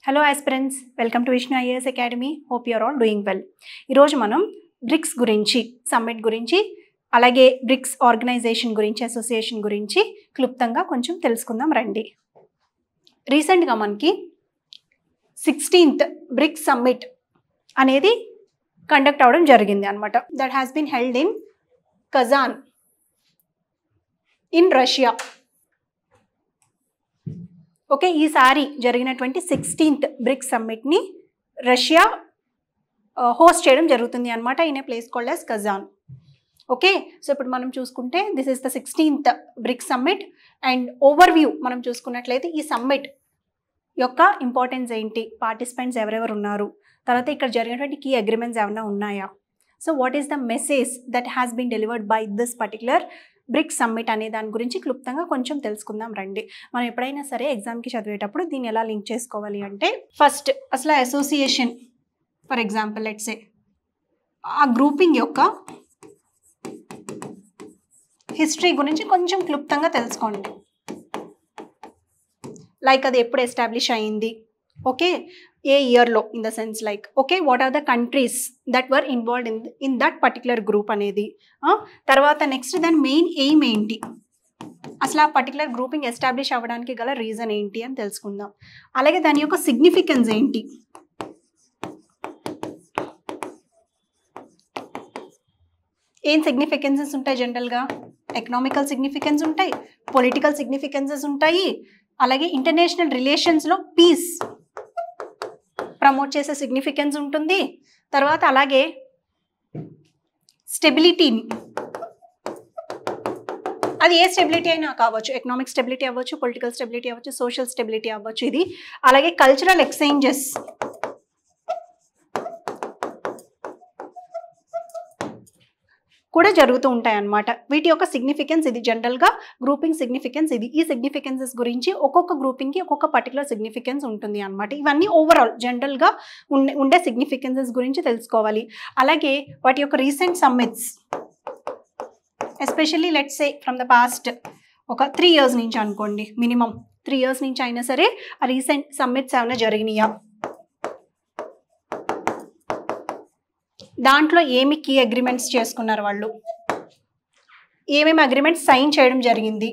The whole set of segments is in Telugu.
Hello aspirants, welcome to Vishnu IAS Academy. Hope you are all doing well. ఈరోజు మనం బ్రిక్స్ గురించి, సమ్మిట్ గురించి, అలాగే బ్రిక్స్ ఆర్గనైజేషన్ గురించి, అసోసియేషన్ గురించి క్లుప్తంగా కొంచెం తెలుసుకుందాం రండి. రీసెంట్గా మనకి 16th బ్రిక్స్ సమ్మిట్ అనేది కండక్ట్ అవ్వడం జరిగింది అనమాట. That has been held in Kazan in Russia. Okay, ఈసారి జరిగినటువంటి 16th బ్రిక్స్ సమ్మిట్ని రష్యా హోస్ట్ చేయడం జరుగుతుంది అనమాట, in a place called as Kazan. Okay, so ఇప్పుడు మనం చూసుకుంటే this is the 16th BRICS summit. And overview మనం చూసుకున్నట్లయితే ఈ సమ్మిట్ యొక్క ఇంపార్టెన్స్ ఏంటి, పార్టిసిపెంట్స్ ఎవరెవరు ఉన్నారు, తర్వాత ఇక్కడ జరిగినటువంటి కీ అగ్రిమెంట్స్ ఏమైనా ఉన్నాయా, so what is the message that has been delivered by this particular BRICS summit అనే దాని గురించి క్లుప్తంగా కొంచెం తెలుసుకుందాం రండి. మనం ఎప్పుడైనా సరే ఎగ్జామ్కి చదివేటప్పుడు దీన్ని ఎలా లింక్ చేసుకోవాలి అంటే, ఫస్ట్ అసలు association, for example let's say ఆ గ్రూపింగ్ యొక్క హిస్టరీ గురించి కొంచెం క్లుప్తంగా తెలుసుకోండి. లైక్ అది ఎప్పుడు ఎస్టాబ్లిష్ అయింది, ఓకే, ఏ ఇయర్లో, in the sense like okay what are the countries that were involved in that particular group అనేది. తర్వాత నెక్స్ట్ దాని మెయిన్ ఎయిమ్ ఏంటి, అసలు ఆ పర్టికులర్ గ్రూపింగ్ ఎస్టాబ్లిష్ అవ్వడానికి గల రీజన్ ఏంటి అని తెలుసుకుందాం. అలాగే దాని యొక్క సిగ్నిఫికెన్స్ ఏంటి, ఏం సిగ్నిఫికెన్సెస్ ఉంటాయి జనరల్గా, ఎకనామికల్ సిగ్నిఫికెన్స్ ఉంటాయి, పొలిటికల్ సిగ్నిఫికెన్సెస్ ఉంటాయి, అలాగే ఇంటర్నేషనల్ రిలేషన్స్లో పీస్ ప్రమోట్ చేసే సిగ్నిఫికెన్స్ ఉంటుంది. తర్వాత అలాగే స్టెబిలిటీని, అది ఏ స్టెబిలిటీ అయినా కావచ్చు, ఎకనామిక్ స్టెబిలిటీ అవ్వచ్చు, పొలిటికల్ స్టెబిలిటీ అవ్వచ్చు, సోషల్ స్టెబిలిటీ అవ్వచ్చు ఇది. అలాగే కల్చరల్ ఎక్స్చేంజెస్, కూడా జరుగుతూ ఉంటాయి అన్నమాట. వీటి యొక్క సిగ్నిఫికెన్స్ ఇది, జనరల్గా గ్రూపింగ్ సిగ్నిఫికెన్స్ ఇది. ఈ సిగ్నిఫికెన్సెస్ గురించి ఒక్కొక్క గ్రూపింగ్కి ఒక్కొక్క పర్టికులర్ సిగ్నిఫికెన్స్ ఉంటుంది అన్నమాట. ఇవన్నీ ఓవరాల్ జనరల్గా ఉండే సిగ్నిఫికెన్సెస్ గురించి తెలుసుకోవాలి. అలాగే వాటి యొక్క recent summits, especially let's say from the past ఒక 3 years నుంచి అనుకోండి, మినిమం 3 years నుంచి అయినా సరే ఆ రీసెంట్ సమ్మిట్స్ ఏమైనా జరిగినాయా, దాంట్లో ఏమి కీ అగ్రిమెంట్స్ చేసుకున్నారు, వాళ్ళు ఏమేమి అగ్రిమెంట్స్ సైన్ చేయడం జరిగింది,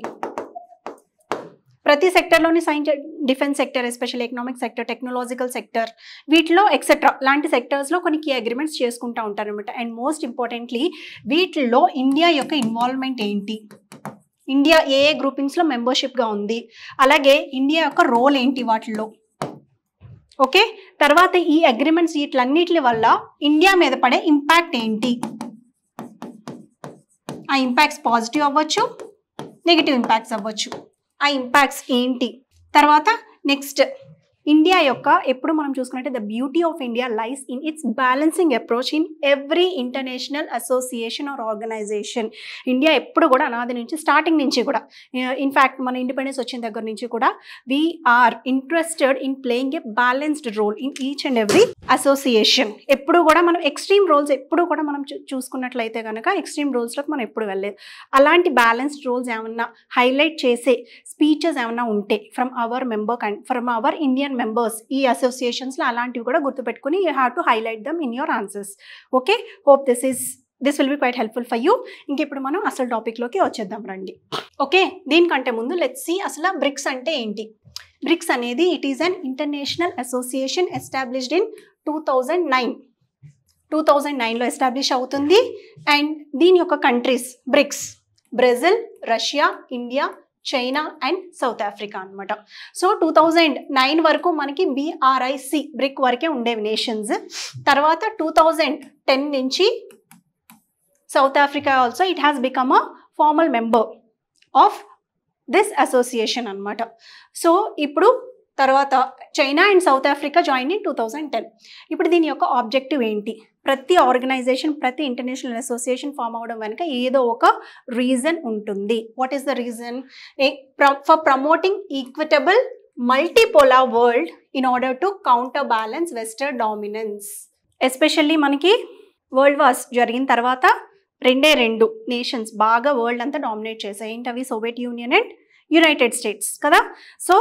ప్రతి సెక్టర్లోని sign defence sector, especially economic sector, technological sector, వీటిలో ఎక్సెట్రా లాంటి సెక్టర్స్లో కొన్ని కీ అగ్రిమెంట్స్ చేసుకుంటూ ఉంటారు అనమాట. అండ్ మోస్ట్ ఇంపార్టెంట్లీ వీటిల్లో ఇండియా యొక్క ఇన్వాల్వ్మెంట్ ఏంటి, ఇండియా ఏ ఏ గ్రూపింగ్స్లో మెంబర్షిప్గా ఉంది, అలాగే ఇండియా యొక్క రోల్ ఏంటి వాటిల్లో. ఓకే, తర్వాత ఈ అగ్రిమెంట్స్ వీటిలన్నిటి వల్ల ఇండియా మీద పడే ఇంపాక్ట్ ఏంటి, ఆ ఇంపాక్ట్స్ పాజిటివ్ అవ్వచ్చు, నెగిటివ్ ఇంపాక్ట్స్ అవ్వచ్చు, ఆ ఇంపాక్ట్స్ ఏంటి. తర్వాత నెక్స్ట్ ఇండియా యొక్క, ఎప్పుడు మనం చూసుకున్నట్టే the beauty of India lies in its balancing approach in every international association or organisation. India ఎప్పుడు కూడా అనాది నుంచి, స్టార్టింగ్ నుంచి కూడా, ఇన్ఫ్యాక్ట్ మన ఇండిపెండెన్స్ వచ్చిన దగ్గర నుంచి కూడా we're interested in playing a balanced role in each and every association. ఎప్పుడు కూడా మనం ఎక్స్ట్రీమ్ రోల్స్ ఎప్పుడు కూడా మనం చూసుకున్నట్లయితే కనుక ఎక్స్ట్రీమ్ రోల్స్లోకి మనం ఎప్పుడు వెళ్ళలేదు. అలాంటి బ్యాలెన్స్డ్ రోల్స్ ఏమన్నా హైలైట్ చేసే స్పీచెస్ ఏమన్నా ఉంటే ఫ్రమ్ అవర్ ఇండియన్ మెంబర్స్ ఈ అసోసియేషన్స్లో, అలాంటివి కూడా గుర్తుపెట్టుకుని you have to highlight them in your answers. Okay, hope this will be quiet helpful for you. ఇంకెప్పుడు మనం అసలు టాపిక్లోకి వచ్చేద్దాం రండి. ఓకే, దీనికంటే ముందు లెట్స్ సీ అసలు బ్రిక్స్ అంటే ఏంటి. బ్రిక్స్ అనేది it is an international association established in 2009. 2009లో ఎస్టాబ్లిష్ అవుతుంది. అండ్ దీని యొక్క countries BRICS, Brazil, Russia, India, China and South Africa అనమాట. సో 2009 వరకు మనకి బ్రిక్ వరకే ఉండేవి నేషన్స్. తర్వాత 2010 నుంచి south Africa also it has become a formal member of this association అనమాట. సో ఇప్పుడు తర్వాత China and South Africa join in 2010. ఇప్పుడు దీని యొక్క ఆబ్జెక్టివ్ ఏంటి, ప్రతి ఆర్గనైజేషన్, ప్రతి ఇంటర్నేషనల్ అసోసియేషన్ ఫామ్ అవడం వెనుక ఏదో ఒక రీజన్ ఉంటుంది. What is the reason? For promoting equitable multipolar world in order to counter balance western dominance. Especially మనకి వరల్డ్ వార్స్ జరిగిన తర్వాత 2 నేషన్స్ బాగా వరల్డ్ అంతా డామినేట్ చేశాయి. ఏంటవి? Soviet union and United states కదా. సో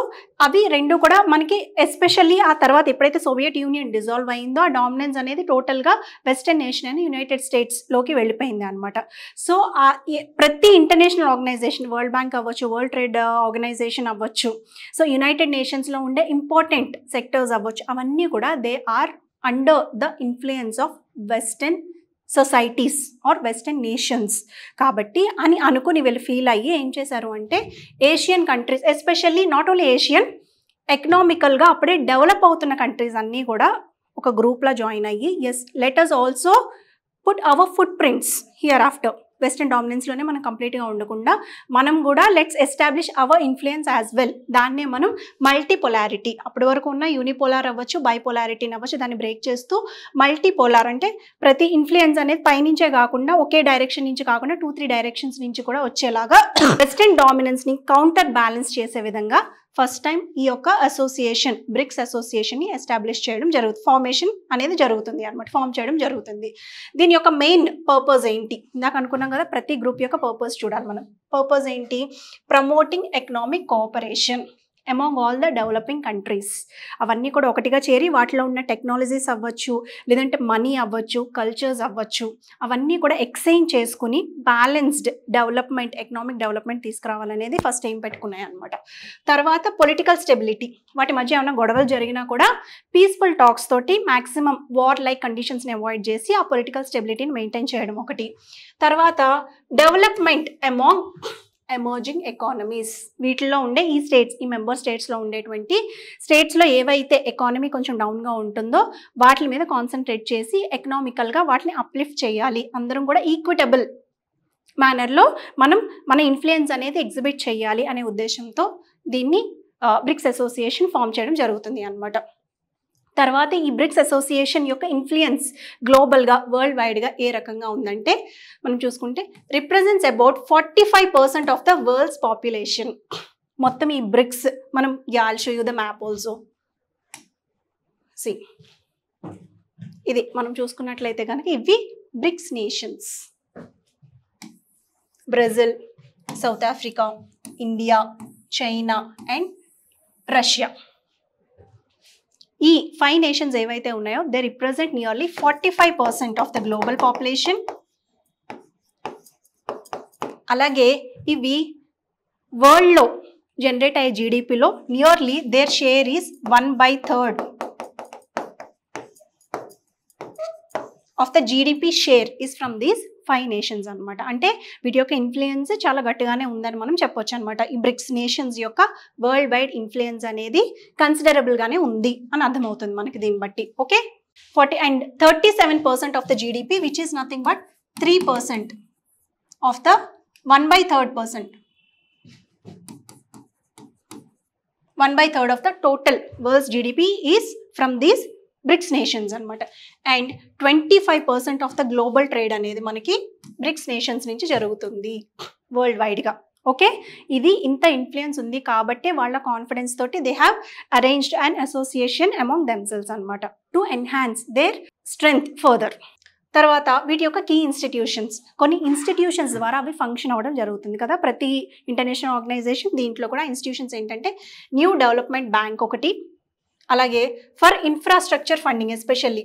అవి రెండు కూడా మనకి ఎస్పెషల్లీ ఆ తర్వాత ఎప్పుడైతే సోవియట్ యూనియన్ డిజాల్వ్ అయిందో ఆ డామినెన్స్ అనేది టోటల్గా వెస్టర్న్ నేషన్ అని యునైటెడ్ స్టేట్స్లోకి వెళ్ళిపోయింది అనమాట. సో ప్రతి ఇంటర్నేషనల్ ఆర్గనైజేషన్, వరల్డ్ బ్యాంక్ అవ్వచ్చు, వరల్డ్ ట్రేడ్ ఆర్గనైజేషన్ అవ్వచ్చు, సో యునైటెడ్ నేషన్స్లో ఉండే ఇంపార్టెంట్ సెక్టర్స్ అవ్వచ్చు, అవన్నీ కూడా they are under the influence of western societies or western nations. కాబట్టి అని అనుకుని వీళ్ళు ఫీల్ అయ్యి ఏం చేశారు అంటే Asian countries, especially not only Asian, ఎకనామికల్గా అప్పుడే డెవలప్ అవుతున్న కంట్రీస్ అన్నీ కూడా ఒక గ్రూప్లో జాయిన్ అయ్యి yes let us also put our foot prints here after. Western డామినెన్స్లోనే మనం కంప్లీట్గా ఉండకుండా మనం కూడా let's establish our influence as well. దాన్నే మనం మల్టీపోలారిటీ, అప్పటి వరకు ఉన్న యూనిపోలార్ అవ్వచ్చు, బైపోలారిటీని అవ్వచ్చు, దాన్ని బ్రేక్ చేస్తూ మల్టీపోలార్ అంటే ప్రతి ఇన్ఫ్లుయెన్స్ అనేది పైనుంచే కాకుండా ఒకే డైరెక్షన్ నుంచి కాకుండా 2-3 డైరెక్షన్స్ నుంచి కూడా వచ్చేలాగా వెస్టర్న్ డామినెన్స్ని కౌంటర్ బ్యాలెన్స్ చేసే విధంగా ఫస్ట్ టైం ఈ యొక్క అసోసియేషన్, బ్రిక్స్ అసోసియేషన్ని ఎస్టాబ్లిష్ చేయడం జరుగుతుంది, ఫార్మేషన్ అనేది జరుగుతుంది అనమాట, ఫామ్ చేయడం జరుగుతుంది. దీని యొక్క మెయిన్ పర్పస్ ఏంటి? ఇందాక అనుకున్నాం కదా ప్రతి గ్రూప్ యొక్క పర్పస్ చూడాలి మనం. పర్పస్ ఏంటి? Promoting economic cooperation among all the developing countries. అవన్నీ కూడా ఒకటిగా చేరి వాటిలో ఉన్న టెక్నాలజీస్ అవ్వచ్చు, లేదంటే మనీ అవ్వచ్చు, కల్చర్స్ అవ్వచ్చు, అవన్నీ కూడా ఎక్స్చేంజ్ చేసుకుని బ్యాలెన్స్డ్ డెవలప్మెంట్, ఎకనామిక్ డెవలప్మెంట్ తీసుకురావాలనేది ఫస్ట్ ఏం పెట్టుకున్నాయి అనమాట. తర్వాత పొలిటికల్ స్టెబిలిటీ, వాటి మధ్య ఏమైనా గొడవలు జరిగినా కూడా పీస్ఫుల్ టాక్స్ తోటి మ్యాక్సిమం వార్ లైక్ కండిషన్స్ని అవాయిడ్ చేసి ఆ పొలిటికల్ స్టెబిలిటీని మెయింటైన్ చేయడం ఒకటి. తర్వాత డెవలప్మెంట్ అమాంగ్ ఎమర్జింగ్ ఎకానమీస్, వీటిలో ఉండే ఈ స్టేట్స్, ఈ మెంబర్ స్టేట్స్లో ఉండేటువంటి స్టేట్స్లో ఏవైతే ఎకానమీ కొంచెం డౌన్గా ఉంటుందో వాటి మీద కాన్సన్ట్రేట్ చేసి ఎకనామికల్గా వాటిని అప్లిఫ్ట్ చేయాలి, అందరం కూడా ఈక్విటబుల్ మేనర్లో మన ఇన్ఫ్లుయెన్స్ అనేది ఎగ్జిబిట్ చేయాలి అనే ఉద్దేశంతో దీన్ని బ్రిక్స్ అసోసియేషన్ ఫామ్ చేయడం జరుగుతుంది అన్నమాట. తర్వాత ఈ బ్రిక్స్ అసోసియేషన్ యొక్క ఇన్ఫ్లుయెన్స్ గ్లోబల్గా, వరల్డ్ వైడ్గా ఏ రకంగా ఉందంటే మనం చూసుకుంటే represents about 45% of the world's population. మొత్తం ఈ బ్రిక్స్ మనం I'll show you the map also see, ఇది మనం చూసుకున్నట్లయితే కనుక ఇవి BRICS nations: Brazil, South Africa, India, China and Russia. ఈ 5 నేషన్స్ ఏవైతే ఉన్నాయో they represent nearly 45% of the global population. అలాగే ఇవి వరల్డ్లో జనరేట్ అయ్యే జీడిపిలో nearly their share is 1/3 of the GDP share is from these 5 nations అనమాట. అంటే వీటి యొక్క ఇన్ఫ్లుయెన్స్ చాలా గట్టిగానే ఉందని మనం చెప్పొచ్చు అనమాట. ఈ బ్రిక్స్ నేషన్స్ యొక్క వరల్డ్ వైడ్ ఇన్ఫ్లుయెన్స్ అనేది కన్సిడరబుల్గానే ఉంది అని అర్థమవుతుంది మనకి దీన్ని బట్టి. Okay, 37% of the GDP which is nothing but 3% of the 1/3%. 1/3 of the total world's GDP is from these BRICS nations అనమాట. And 25% of the global trade అనేది మనకి బ్రిక్స్ నేషన్స్ నుంచి జరుగుతుంది వరల్డ్ వైడ్గా. ఓకే, ఇది ఇంత ఇన్ఫ్లుయెన్స్ ఉంది కాబట్టి వాళ్ళ కాన్ఫిడెన్స్ తోటి they have arranged an association among themselves అనమాట to enhance their strength further. తర్వాత వీటి యొక్క కీ ఇన్స్టిట్యూషన్స్, కొన్ని ఇన్స్టిట్యూషన్స్ ద్వారా అవి ఫంక్షన్ అవ్వడం జరుగుతుంది కదా ప్రతి ఇంటర్నేషనల్ ఆర్గనైజేషన్. దీంట్లో కూడా ఇన్స్టిట్యూషన్స్ ఏంటంటే న్యూ డెవలప్మెంట్ బ్యాంక్ ఒకటి, అలాగే for infrastructure funding, especially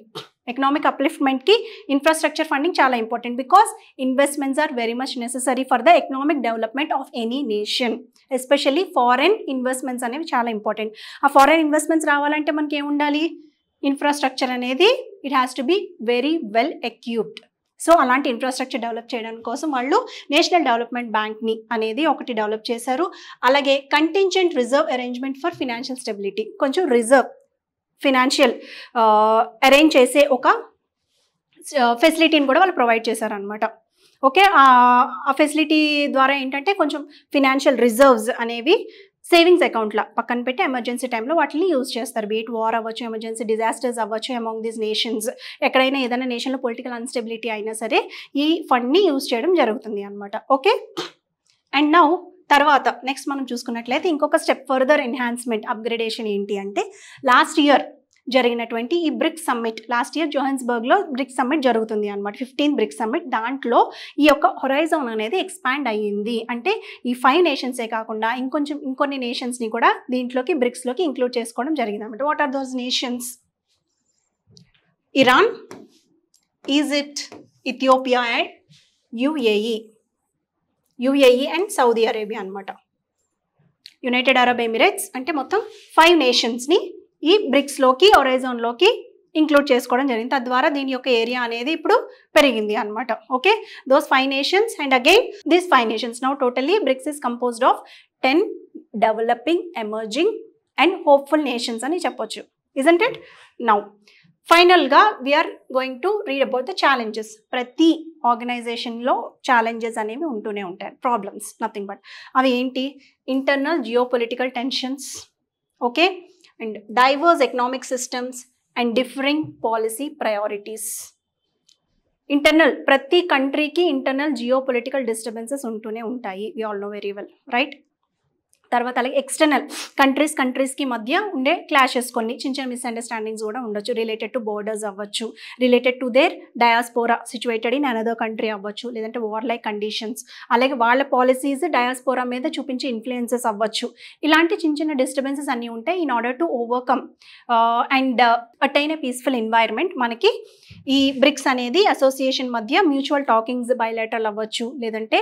economic అప్లిఫ్ట్మెంట్కి ఇన్ఫ్రాస్ట్రక్చర్ ఫండింగ్ చాలా important because investments are very much necessary for the economic development of any nation. Especially foreign investments అనేవి చాలా ఇంపార్టెంట్. ఆ ఫారెన్ ఇన్వెస్ట్మెంట్స్ రావాలంటే మనకి ఏముండాలి? ఇన్ఫ్రాస్ట్రక్చర్ అనేది it has to be very well equipped. So అలాంటి ఇన్ఫ్రాస్ట్రక్చర్ డెవలప్ చేయడం కోసం వాళ్ళు నేషనల్ డెవలప్మెంట్ బ్యాంక్ని అనేది ఒకటి డెవలప్ చేశారు. అలాగే contingent reserve arrangement for financial stability, కొంచెం రిజర్వ్ ఫినాన్షియల్ అరేంజ్ చేసే ఒక ఫెసిలిటీని కూడా వాళ్ళు ప్రొవైడ్ చేశారనమాట. ఓకే, ఆ ఫెసిలిటీ ద్వారా ఏంటంటే కొంచెం ఫినాన్షియల్ రిజర్వ్స్ అనేవి సేవింగ్స్ అకౌంట్లో పక్కన పెట్టి ఎమర్జెన్సీ టైంలో వాటిని యూజ్ చేస్తారు. బీట్ వార్ అవ్వచ్చు, ఎమర్జెన్సీ డిజాస్టర్స్ అవ్వచ్చు అమాంగ్ దీస్ నేషన్స్. ఎక్కడైనా ఏదైనా నేషన్లో పొలిటికల్ అన్స్టెబిలిటీ అయినా సరే ఈ ఫండ్ని యూజ్ చేయడం జరుగుతుంది అనమాట. ఓకే, అండ్ నౌ తర్వాత నెక్స్ట్ మనం చూసుకున్నట్లయితే ఇంకొక స్టెప్ ఫర్దర్ ఎన్హాన్స్మెంట్, అప్గ్రేడేషన్ ఏంటి అంటే లాస్ట్ ఇయర్ జరిగినటువంటి ఈ బ్రిక్స్ సమ్మిట్, లాస్ట్ ఇయర్ జోహాన్స్బర్గ్లో బ్రిక్స్ సమ్మిట్ జరుగుతుంది అనమాట, 15th బ్రిక్స్ సమ్మిట్. దాంట్లో ఈ యొక్క హొరైజోన్ అనేది ఎక్స్పాండ్ అయ్యింది. అంటే ఈ 5 నేషన్సే కాకుండా ఇంకొన్ని నేషన్స్ని కూడా దీంట్లోకి బ్రిక్స్లోకి ఇంక్లూడ్ చేసుకోవడం జరిగింది అనమాట. What are those nations? Iran, Egypt, Ethiopia and UAE and Saudi Arabia అనమాట. United Arab Emirates. అంటే మొత్తం 5 నేషన్స్ని ఈ బ్రిక్స్లోకి హొరైజోన్లోకి ఇంక్లూడ్ చేసుకోవడం జరిగింది. తద్వారా దీని యొక్క ఏరియా అనేది ఇప్పుడు పెరిగింది అనమాట. Okay, those 5 nations and again these 5 nations now totally BRICS is composed of 10 developing, emerging and hopeful nations అని చెప్పొచ్చు. Isn't it? నౌ ఫైనల్గా we're going to read about the challenges. ప్రతి ఆర్గనైజేషన్లో ఛాలెంజెస్ అనేవి ఉంటూనే ఉంటాయి, ప్రాబ్లమ్స్, నథింగ్ బట్. అవి ఏంటి? Internal geopolitical tensions, okay, and diverse economic systems and differing policy priorities. Internal, ప్రతి కంట్రీకి ఇంటర్నల్ జియోపొలిటికల్ డిస్టర్బెన్సెస్ ఉంటూనే ఉంటాయి, we all know very well, right? తర్వాత అలాగే ఎక్స్టర్నల్ కంట్రీస్కి మధ్య ఉండే క్లాషెస్, కొన్ని చిన్న మిస్అండర్స్టాండింగ్స్ కూడా ఉండొచ్చు, రిలేటెడ్ టు బోర్డర్స్ అవ్వచ్చు, related to their diaspora situated in another country అవ్వచ్చు, లేదంటే వార్ లైక్ కండిషన్స్, అలాగే వాళ్ళ పాలసీస్ డయాస్పోరా మీద చూపించే ఇన్ఫ్లుయెన్సెస్ అవ్వచ్చు. ఇలాంటి చిన్న డిస్టర్బెన్సెస్ అన్నీ ఉంటాయి. In order to overcome and attain a peaceful environment, మనకి ఈ బ్రిక్స్ అనేది అసోసియేషన్ మధ్య మ్యూచువల్ టాకింగ్స్ బైలాటరల్ అవ్వచ్చు, లేదంటే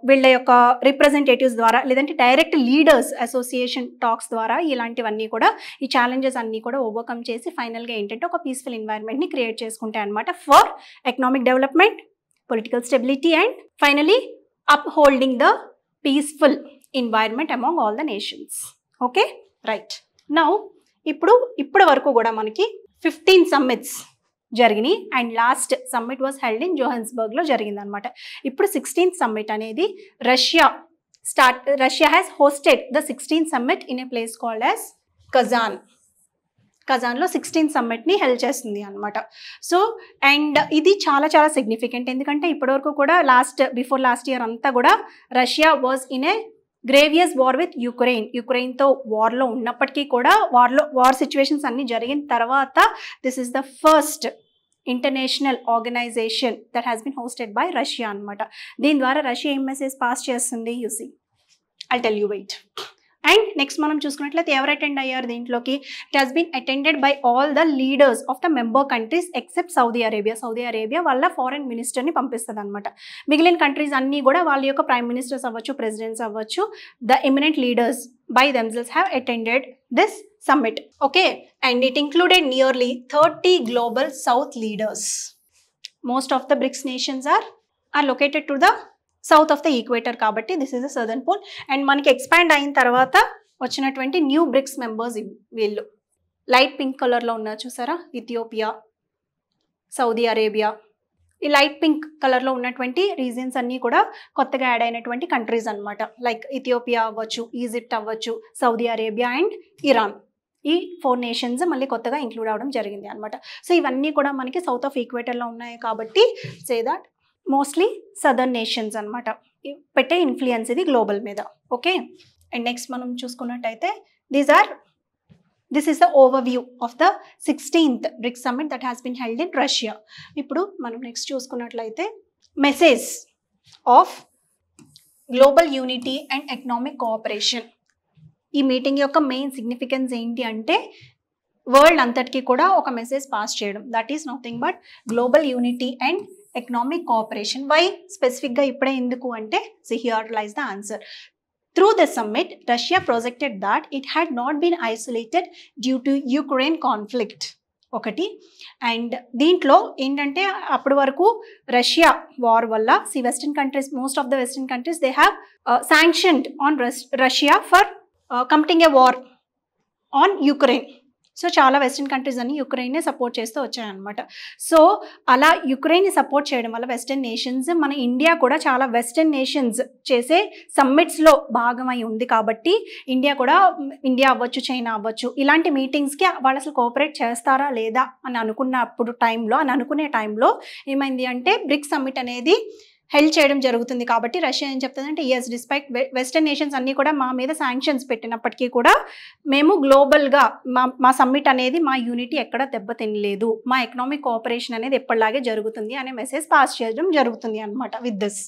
వీళ్ళ యొక్క రిప్రజెంటేటివ్స్ ద్వారా, లేదంటే డైరెక్ట్ లీడర్స్ అసోసియేషన్ టాక్స్ ద్వారా ఇలాంటివన్నీ కూడా, ఈ ఛాలెంజెస్ అన్నీ కూడా ఓవర్కమ్ చేసి ఫైనల్గా ఏంటంటే ఒక పీస్ఫుల్ ఎన్వైర్న్మెంట్ని క్రియేట్ చేసుకుంటాయి అనమాట, for economic development, political stability and finally upholding the peaceful environment among all the nations. Okay, right. Now ఇప్పటి వరకు కూడా మనకి 15 సమ్మిట్స్ జరిగినాయి and last summit was held in జోహాన్స్బర్గ్లో జరిగింది అనమాట. ఇప్పుడు 16th సమ్మిట్ అనేది Russia has hosted the 16th summit in a place called as కజాన్లో 16th సమ్మిట్ని హెల్డ్ చేస్తుంది అనమాట. సో అండ్ ఇది చాలా చాలా సిగ్నిఫికెంట్, ఎందుకంటే ఇప్పటివరకు కూడా బిఫోర్ లాస్ట్ ఇయర్ అంతా కూడా Russia was in a grievous war with యుక్రెయిన్తో వార్లో ఉన్నప్పటికీ కూడా వార్ సిచ్యువేషన్స్ అన్నీ జరిగిన తర్వాత this is the first international organisation that has been hosted by Russia అనమాట. దీని ద్వారా రష్యా ఏం మెసేజ్ పాస్ చేస్తుంది? You see, I tell you wait. And next మనం చూసుకున్నట్లయితే ఎవరు అటెండ్ అయ్యారు దీంట్లోకి? It has been attended by all the leaders of the member countries except Saudi Arabia వాళ్ళ ఫారెన్ మినిస్టర్ని పంపిస్తుంది అనమాట. మిగిలిన కంట్రీస్ అన్నీ కూడా వాళ్ళ యొక్క ప్రైమ్ మినిస్టర్స్ అవ్వచ్చు, ప్రెసిడెంట్స్ అవ్వచ్చు, the eminent leaders by themselves have attended this summit. Okay, and it included nearly 30 global south leaders. Most of the BRICS nations are located to the south of the equator కాబట్టి this is the southern pole. and మనకి ఎక్స్పాండ్ అయిన తర్వాత వచ్చినటువంటి న్యూ బ్రిక్స్ మెంబర్స్ వీళ్ళు లైట్ పింక్ కలర్లో ఉన్నారు చూసారా, ఇథియోపియా, సౌదీ అరేబియా. ఈ లైట్ పింక్ కలర్లో ఉన్నటువంటి రీజన్స్ అన్నీ కూడా కొత్తగా యాడ్ అయినటువంటి కంట్రీస్ అనమాట. లైక్ ఇథియోపియా అవ్వచ్చు, ఈజిప్ట్ అవ్వచ్చు, సౌదీ అరేబియా అండ్ ఇరాన్. ఈ 4 నేషన్స్ మళ్ళీ కొత్తగా ఇంక్లూడ్ అవ్వడం జరిగింది అనమాట. సో ఇవన్నీ కూడా మనకి సౌత్ ఆఫ్ ఈక్వేటర్లో ఉన్నాయి కాబట్టి say that mostly southern nations అనమాట పెట్టే ఇన్ఫ్లుయెన్స్ ఇది గ్లోబల్ మీద. ఓకే, అండ్ నెక్స్ట్ మనం చూసుకున్నట్టయితే this is the overview of the 16th BRICS summit that has been held in Russia. ఇప్పుడు మనం నెక్స్ట్ చూసుకున్నట్లయితే message of global unity and economic cooperation. ఈ మీటింగ్ యొక్క మెయిన్ సిగ్నిఫికెన్స్ ఏంటి అంటే వరల్డ్ అంతటికీ కూడా ఒక మెసేజ్ పాస్ చేయడం, that is nothing but global unity and economic cooperation. Why స్పెసిఫిక్గా ఇప్పుడే ఎందుకు అంటే here lies the answer. Through the summit, Russia projected that it had not been isolated due to Ukraine conflict. ఒకటి. అండ్ దీంట్లో ఏంటంటే అప్పటి వరకు రష్యా వార్ వల్ల western countries, most of the western countries they have sanctioned on Russia for committing a war on Ukraine. So చాలా వెస్టర్న్ కంట్రీస్ అన్ని యుక్రెయిన్నే సపోర్ట్ చేస్తూ వచ్చాయన్నమాట. సో అలా యుక్రెయిన్ని సపోర్ట్ చేయడం వల్ల వెస్టర్న్ నేషన్స్, మన ఇండియా కూడా చాలా వెస్టర్న్ నేషన్స్ చేసే సమ్మిట్స్లో భాగమై ఉంది కాబట్టి ఇండియా అవ్వచ్చు, చైనా అవ్వచ్చు, ఇలాంటి మీటింగ్స్కి వాళ్ళు అసలు కోఆపరేట్ చేస్తారా లేదా అని అనుకునే టైంలో ఏమైంది అంటే బ్రిక్స్ సమ్మిట్ అనేది హెల్డ్ చేయడం జరుగుతుంది. కాబట్టి రష్యా ఏం చెప్తుందంటే ఎస్, డిస్పైట్ వెస్టర్న్ నేషన్స్ అన్నీ కూడా మా మీద శాంక్షన్స్ పెట్టినప్పటికీ కూడా మేము గ్లోబల్గా మా సమ్మిట్ అనేది మా యూనిటీ ఎక్కడ దెబ్బతినలేదు, మా ఎకనామిక్ కోఆపరేషన్ అనేది ఎప్పటిలాగే జరుగుతుంది అనే మెసేజ్ పాస్ చేయడం జరుగుతుంది అనమాట with this.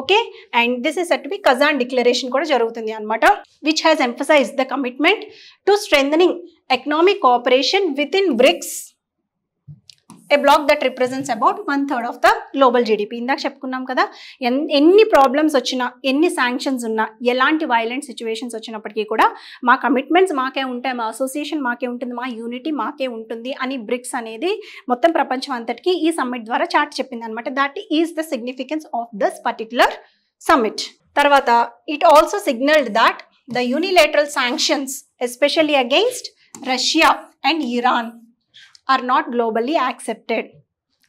Okay, and this is set to be Kazan declaration కూడా జరుగుతుంది అనమాట, which has emphasize the commitment to strengthening economic cooperation within BRICS, a block that represents about 1/3 of the global GDP. ఇందాక చెప్పుకున్నాం కదా, ఎన్ని ప్రాబ్లమ్స్ వచ్చినా, ఎన్ని శాంక్షన్స్ ఉన్నా, ఎలాంటి వైలెంట్ సిచ్యువేషన్స్ వచ్చినప్పటికీ కూడా మా కమిట్మెంట్స్ మాకే ఉంటాయి, మా అసోసియేషన్ మాకే ఉంటుంది, మా యూనిటీ మాకే ఉంటుంది అని బ్రిక్స్ అనేది మొత్తం ప్రపంచం అంతటికి ఈ సమ్మిట్ ద్వారా చాటి చెప్పింది అనమాట. That is the significance of this particular summit. తర్వాత it also signalled that the unilateral sanctions especially against Russia and Iran are not globally accepted.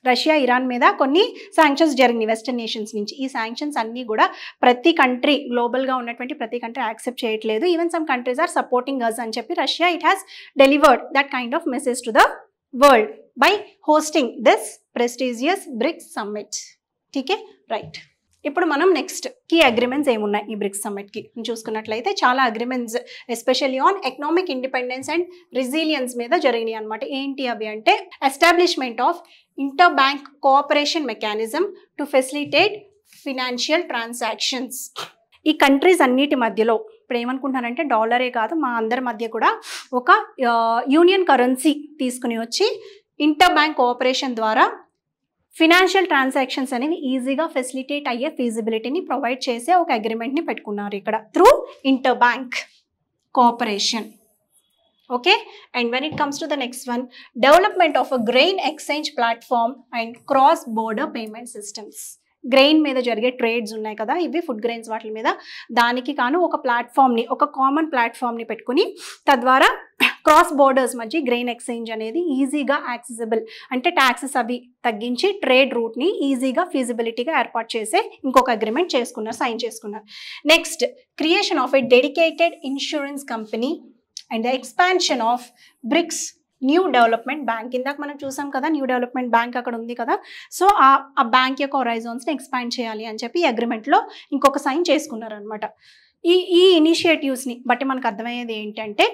Russia, Iran మీద కొన్ని శాంక్షన్స్ జరిగినాయి వెస్టర్న్ నేషన్స్ నుంచి. ఈ శాంక్షన్స్ అన్నీ కూడా ప్రతి కంట్రీ, గ్లోబల్గా ఉన్నటువంటి ప్రతి కంట్రీ యాక్సెప్ట్ చేయట్లేదు. Even some countries are supporting us అని చెప్పి Russia it has delivered that kind of message to the world by hosting this prestigious BRICS summit. ఠీకే, రైట్. ఇప్పుడు మనం నెక్స్ట్ కీ అగ్రిమెంట్స్ ఏమున్నాయి ఈ బ్రిక్స్ సమ్మిట్కి చూసుకున్నట్లయితే చాలా agreements especially on economic independence and resilience మీద జరిగినాయి అనమాట. ఏంటి అవి అంటే establishment of inter bank cooperation mechanism to facilitate financial transactions. ఈ కంట్రీస్ అన్నిటి మధ్యలో ఇప్పుడు ఏమనుకుంటున్నారంటే డాలరే కాదు, మా అందరి మధ్య కూడా ఒక యూనియన్ కరెన్సీ తీసుకుని వచ్చి ఇంటర్ బ్యాంక్ కోఆపరేషన్ ద్వారా ఫినాన్షియల్ ట్రాన్సాక్షన్స్ అనేవి ఈజీగా ఫెసిలిటేట్ అయ్యే ఫీజిబిలిటీని ప్రొవైడ్ చేసే ఒక అగ్రిమెంట్ని పెట్టుకున్నారు ఇక్కడ through inter bank cooperation. Okay, and when it comes to the next one, development of a grain exchange platform and cross border payment systems. Grain మీద జరిగే ట్రేడ్స్ ఉన్నాయి కదా, ఇవి ఫుడ్ గ్రెయిన్స్ వాటి మీద, దానికి కాను ఒక ప్లాట్ఫామ్ని, ఒక కామన్ ప్లాట్ఫామ్ని పెట్టుకుని తద్వారా క్రాస్ బోర్డర్స్ మధ్య గ్రెయిన్ ఎక్స్చేంజ్ అనేది ఈజీగా యాక్సెసిబుల్, అంటే ట్యాక్సెస్ అవి తగ్గించి ట్రేడ్ రూట్ని ఈజీగా ఫీజిబిలిటీగా ఏర్పాటు చేసే ఇంకొక అగ్రిమెంట్ చేసుకున్నారు, సైన్ చేసుకున్నారు. Next, creation of a dedicated insurance company and the expansion of BRICS new development bank. ఇందాక మనం చూసాం కదా, న్యూ డెవలప్మెంట్ బ్యాంక్ అక్కడ ఉంది కదా, సో ఆ బ్యాంక్ యొక్క హొరైజాన్స్ని ఎక్స్పాండ్ చేయాలి అని చెప్పి ఈ అగ్రిమెంట్లో ఇంకొక సైన్ చేసుకున్నారనమాట. ఈ ఇనిషియేటివ్స్ని బట్టి మనకు అర్థమయ్యేది ఏంటంటే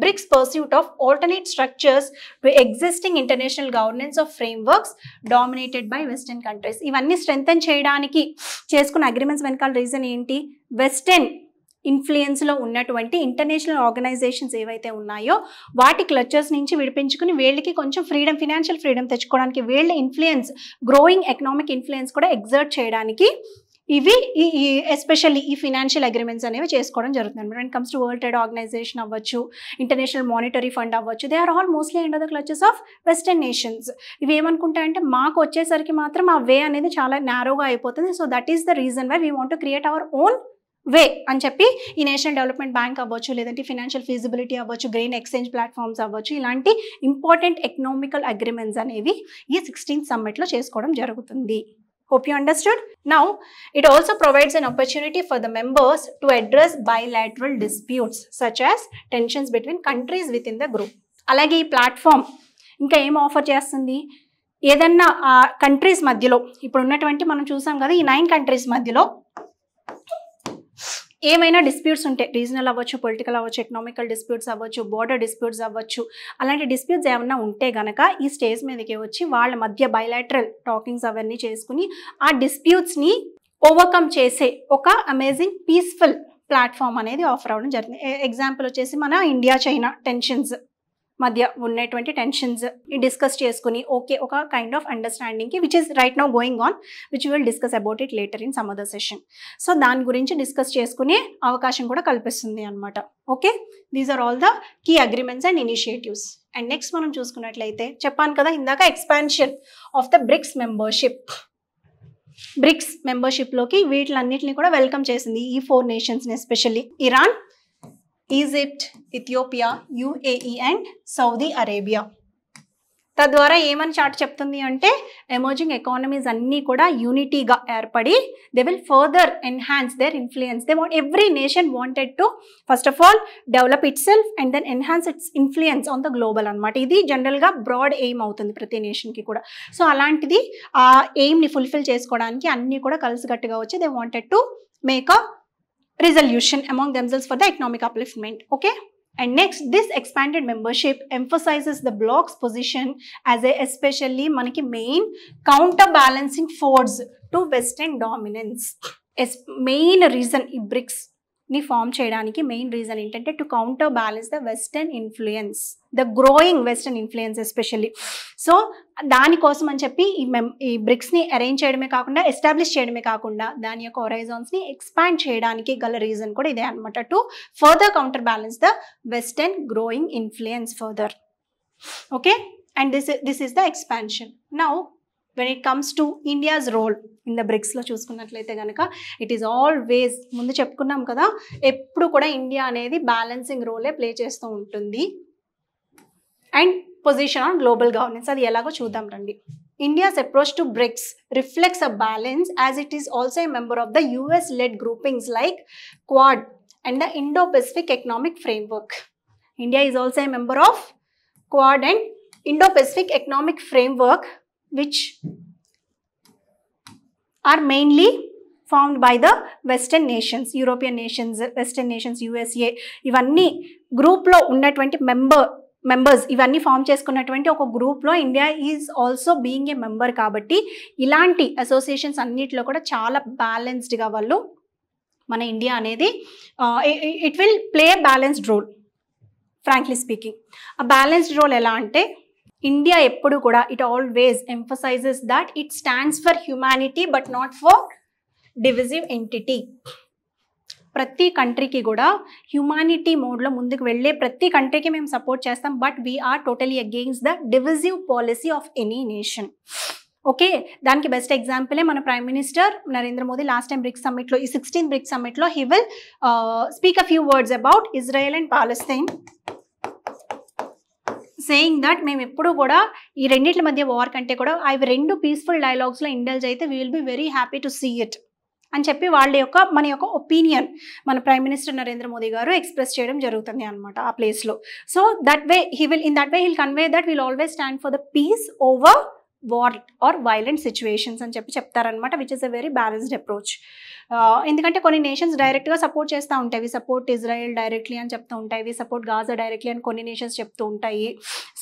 BRICS pursuit of alternate structures to existing international governance of frameworks dominated by Western countries. ఇవన్నీ స్ట్రెంథెన్ చేయడానికి చేసుకున్న అగ్రిమెంట్స్ వెనకాల రీజన్ ఏంటి? వెస్టర్న్ ఇన్ఫ్లుయెన్స్లో ఉన్నటువంటి ఇంటర్నేషనల్ ఆర్గనైజేషన్స్ ఏవైతే ఉన్నాయో వాటి క్లచర్స్ నుంచి విడిపించుకుని వీళ్ళకి కొంచెం ఫ్రీడమ్, ఫినాన్షియల్ ఫ్రీడమ్ తెచ్చుకోవడానికి, వీళ్ళ ఇన్ఫ్లుయెన్స్, గ్రోయింగ్ ఎకనామిక్ ఇన్ఫ్లుయెన్స్ కూడా ఎగ్జర్ట్ చేయడానికి ఇవి ఎస్పెషల్లీ ఈ ఫినాన్షియల్ అగ్రిమెంట్స్ అనేవి చేసుకోవడం జరుగుతుంది అనమాట. When comes to world trade organisation అవ్వచ్చు, ఇంటర్నేషనల్ మానిటరీ ఫండ్ అవ్వచ్చు, they are all mostly under the clutches of western nations. ఇవి ఏమనుకుంటాయంటే మాకు వచ్చేసరికి మాత్రం ఆ వే అనేది చాలా నారోగా అయిపోతుంది. So that is the reason why we want to create our own way అని చెప్పి ఈ నేషనల్ డెవలప్మెంట్ బ్యాంక్ అవ్వచ్చు, లేదంటే ఫినాన్షియల్ ఫీజిబిలిటీ అవ్వచ్చు, గ్రెయిన్ ఎక్స్చేంజ్ ప్లాట్ఫామ్స్ అవ్వచ్చు, ఇలాంటి ఇంపార్టెంట్ ఎకనామికల్ అగ్రిమెంట్స్ అనేవి ఈ 16th సమ్మిట్లో చేసుకోవడం జరుగుతుంది. Hope you understood. Now, it also provides an opportunity for the members to address bilateral disputes such as tensions between countries within the group. అలాగే ఈ ప్లాట్ఫామ్ ఇంకా ఏం ఆఫర్ చేస్తుంది? ఏదన్నా కంట్రీస్ మధ్యలో, ఇప్పుడు ఉన్నటువంటి మనం చూసాం కదా, ఈ 9 కంట్రీస్ మధ్యలో ఏమైనా డిస్ప్యూట్స్ ఉంటే, రీజనల్ అవ్వచ్చు, పొలిటికల్ అవ్వచ్చు, ఎకనామికల్ డిస్ప్యూట్స్ అవ్వచ్చు, బోర్డర్ డిస్ప్యూట్స్ అవ్వచ్చు, అలాంటి డిస్ప్యూట్స్ ఏమన్నా ఉంటే కనుక ఈ స్టేజ్ మీదకి వచ్చి వాళ్ళ మధ్య బైలాటరల్ టాకింగ్స్ అవన్నీ చేసుకుని ఆ డిస్ప్యూట్స్ని ఓవర్కమ్ చేసే ఒక అమేజింగ్ పీస్ఫుల్ ప్లాట్ఫామ్ అనేది ఆఫర్ అవ్వడం జరిగింది. ఎగ్జాంపుల్ వచ్చేసి మన ఇండియా చైనా టెన్షన్స్ మధ్య ఉన్నటువంటి టెన్షన్స్ డిస్కస్ చేసుకుని ఓకే ఒక కైండ్ ఆఫ్ అండర్స్టాండింగ్కి which is right now going on, which will discuss about it later in some other session. So దాని గురించి డిస్కస్ చేసుకునే అవకాశం కూడా కల్పిస్తుంది అనమాట. Okay, these are all the key agreements and initiatives. And next మనం చూసుకున్నట్లయితే చెప్పాను కదా ఇందాక, expansion of the BRICS membership. BRICS మెంబర్షిప్లోకి వీటిలన్నిటిని కూడా వెల్కమ్ చేసింది ఈ 4 నేషన్స్ని, especially Iran, Egypt, Ethiopia, UAE and Saudi Arabia. తద్వారా ఏమని చార్ట్ చెప్తుంది అంటే ఎమర్జింగ్ ఎకానమీస్ అన్నీ కూడా యూనిటీగా ఏర్పడి they will further enhance their influence. They want every nation wanted to first of all develop itself and then enhance its influence on the global అనమాట. ఇది జనరల్గా బ్రాడ్ ఎయిమ్ అవుతుంది ప్రతి నేషన్కి కూడా. సో అలాంటిది ఆ ఎయిమ్ని ఫుల్ఫిల్ చేసుకోవడానికి అన్నీ కూడా కలిసికట్టుగా వచ్చి they wanted to make a resolution among themselves for the economic upliftment. Okay. And next, this expanded membership emphasizes the bloc's position as a especially manaki main counterbalancing force to Western dominance. Main reason ఈ BRICS ని ఫామ్ చేయడానికి మెయిన్ రీజన్ ఏంటంటే to counter balance the western influence, the growing western influence especially. So దానికోసం అని చెప్పి ఈ బ్రిక్స్ని అరేంజ్ చేయడమే కాకుండా ఎస్టాబ్లిష్ చేయడమే కాకుండా దాని యొక్క హొరైజాన్స్ని ఎక్స్పాండ్ చేయడానికి గల రీజన్ కూడా ఇదే అనమాట. To further counter balance the western growing influence further. Okay. And this is the expansion. Now when it comes to India's role in the BRICSలో చూసుకున్నట్లయితే కనుక ఇట్ ఈస్ ఆల్వేస్, ముందు చెప్పుకున్నాం కదా, ఎప్పుడు కూడా ఇండియా అనేది బ్యాలెన్సింగ్ రోలే ప్లే చేస్తూ ఉంటుంది. And position on global governance, అది ఎలాగో చూద్దాం రండి. India's approach to BRICS reflects a balance as it is also a member of the US-led groupings like Quad and the Indo-Pacific Economic Framework. India is also a member of Quad and Indo-Pacific Economic Framework, which are mainly formed by the Western nations, European nations, Western nations, USA. ఇవన్నీ గ్రూప్లో ఉన్నటువంటి మెంబర్స్ ఇవన్నీ ఫామ్ చేసుకున్నటువంటి ఒక గ్రూప్లో India is also being a member. కాబట్టి ఇలాంటి అసోసియేషన్స్ అన్నిటిలో కూడా చాలా బ్యాలెన్స్డ్గా వాళ్ళు మన ఇండియా అనేది it will play balanced role. Frankly speaking, ఆ బ్యాలెన్స్డ్ రోల్ ఎలా అంటే ఇండియా ఎప్పుడు కూడా it always emphasizes that it stands for humanity but not for divisive entity. ప్రతి కంట్రీకి కూడా హ్యుమానిటీ మోడ్లో ముందుకు వెళ్ళే ప్రతి కంట్రీకి మేము సపోర్ట్ చేస్తాం, but we're totally against the divisive policy of any nation. Okay. దానికి బెస్ట్ ఎగ్జాంపులే మన prime minister Narendra Modi last time BRICS సమ్మిట్లో, ఈ 16th బ్రిక్స్ సమ్మిట్లో he will speak a few words about Israel and Palestine, saying that మేము ఎప్పుడు కూడా ఈ రెండింటి మధ్య వార్ కంటే కూడా అవి రెండు పీస్ఫుల్ డైలాగ్స్లో ఇండల్జ్ అయితే we will be very happy to see it అని చెప్పి మన యొక్క ఒపీనియన్ మన ప్రైమ్ మినిస్టర్ నరేంద్ర మోదీ గారు ఎక్స్ప్రెస్ చేయడం జరుగుతుంది అనమాట ఆ ప్లేస్లో. So that way he will convey that will always stand for the peace over war or violent situations అని చెప్తారనమాట, which is a very balanced approach. ఎందుకంటే కొన్ని నేషన్స్ డైరెక్ట్గా సపోర్ట్ చేస్తూ ఉంటాయి, వి సపోర్ట్ ఇజ్రాయెల్ డైరెక్ట్లీ అని చెప్తూ ఉంటాయి, వి సపోర్ట్ గాజా డైరెక్ట్లీ అని కొన్ని నేషన్స్ చెప్తూ ఉంటాయి.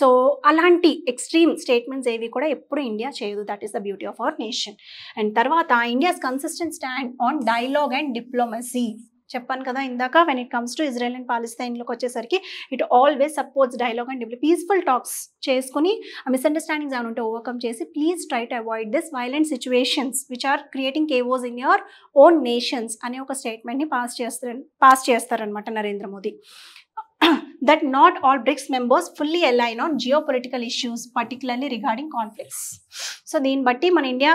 సో అలాంటి ఎక్స్ట్రీమ్ స్టేట్మెంట్స్ ఏవి కూడా ఎప్పుడు ఇండియా చేయదు. That is the beauty of our nation. And తర్వాత India's consistent stand on dialogue and diplomacy. చెప్పాను కదా ఇందాక, when it comes to Israel and పాలస్తీన్లోకి వచ్చేసరికి it always supports dialogue and peaceful talks చేసుకుని ఆ మిస్అండర్స్టాండింగ్స్ ఏమైనా ఉంటే ఓవర్కమ్ చేసి please try to avoid this violent situations which are creating chaos in your own nations అనే ఒక స్టేట్మెంట్ని పాస్ చేస్తారనమాట Narendra Modi. That not all BRICS members fully align on geopolitical issues, particularly regarding conflicts. So దీన్ని బట్టి మన ఇండియా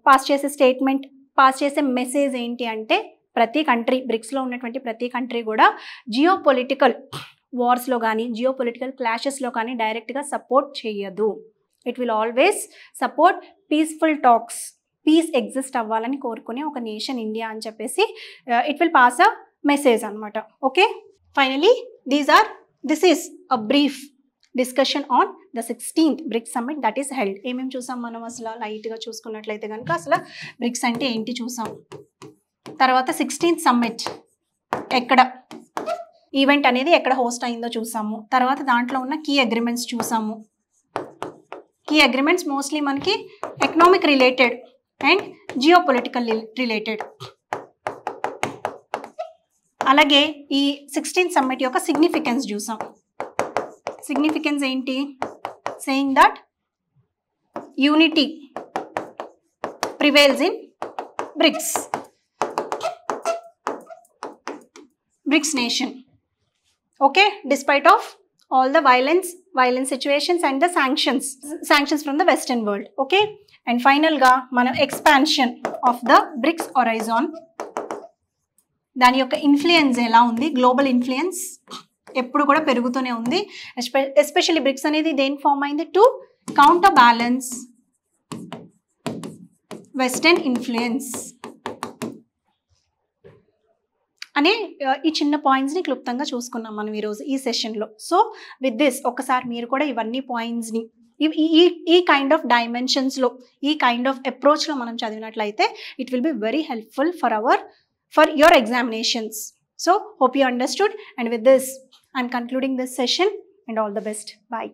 పాస్ చేసే మెసేజ్ ఏంటి అంటే ప్రతి కంట్రీ, బ్రిక్స్లో ఉన్నటువంటి ప్రతి కంట్రీ కూడా జియోపొలిటికల్ వార్స్లో కానీ జియోపొలిటికల్ క్లాషెస్లో కానీ డైరెక్ట్గా సపోర్ట్ చేయదు. It will always support peaceful talks, peace exist అవ్వాలని కోరుకునే ఒక నేషన్ ఇండియా అని చెప్పేసి it will pass a message అనమాట. Okay. Finally this is a brief discussion on the 16th BRICS summit that is held. ఏమేమి చూసాం మనం అసలు లైట్గా చూసుకున్నట్లయితే కనుక అసలు బ్రిక్స్ అంటే ఏంటి చూసాం. తర్వాత 16th సమ్మిట్ ఎక్కడ ఈవెంట్ అనేది ఎక్కడ హోస్ట్ అయిందో చూసాము. తర్వాత దాంట్లో ఉన్న కీ అగ్రిమెంట్స్ చూసాము. కీ అగ్రిమెంట్స్ మోస్ట్లీ మనకి economic related and geopolitical related. అలాగే ఈ 16th సమ్మిట్ యొక్క సిగ్నిఫికెన్స్ చూసాం. సిగ్నిఫికెన్స్ ఏంటి? Saying that unity prevails in bricks nation. Okay, despite of all the violent situations and the sanctions from the Western world. Okay, and final ga mana expansion of the BRICS horizon, దాని యొక్క ఇన్ఫ్లుయెన్స్ ఎలా ఉంది, గ్లోబల్ ఇన్ఫ్లుయెన్స్ ఎప్పుడు కూడా పెరుగుతూనే ఉంది. ఎస్పెషల్లీ బ్రిక్స్ అనేది దేని ఫామ్ అయింది? To counter balance western influence అనే ఈ చిన్న పాయింట్స్ని క్లుప్తంగా చూసుకున్నాం మనం ఈరోజు ఈ సెషన్లో. సో విత్ దిస్ ఒకసారి మీరు కూడా ఇవన్నీ పాయింట్స్ని ఈ కైండ్ ఆఫ్ డైమెన్షన్స్లో, ఈ కైండ్ ఆఫ్ అప్రోచ్లో మనం చదివినట్లయితే it will be very helpful for your examinations. So hope you understood, and with this I'm concluding this session, and all the best. Bye.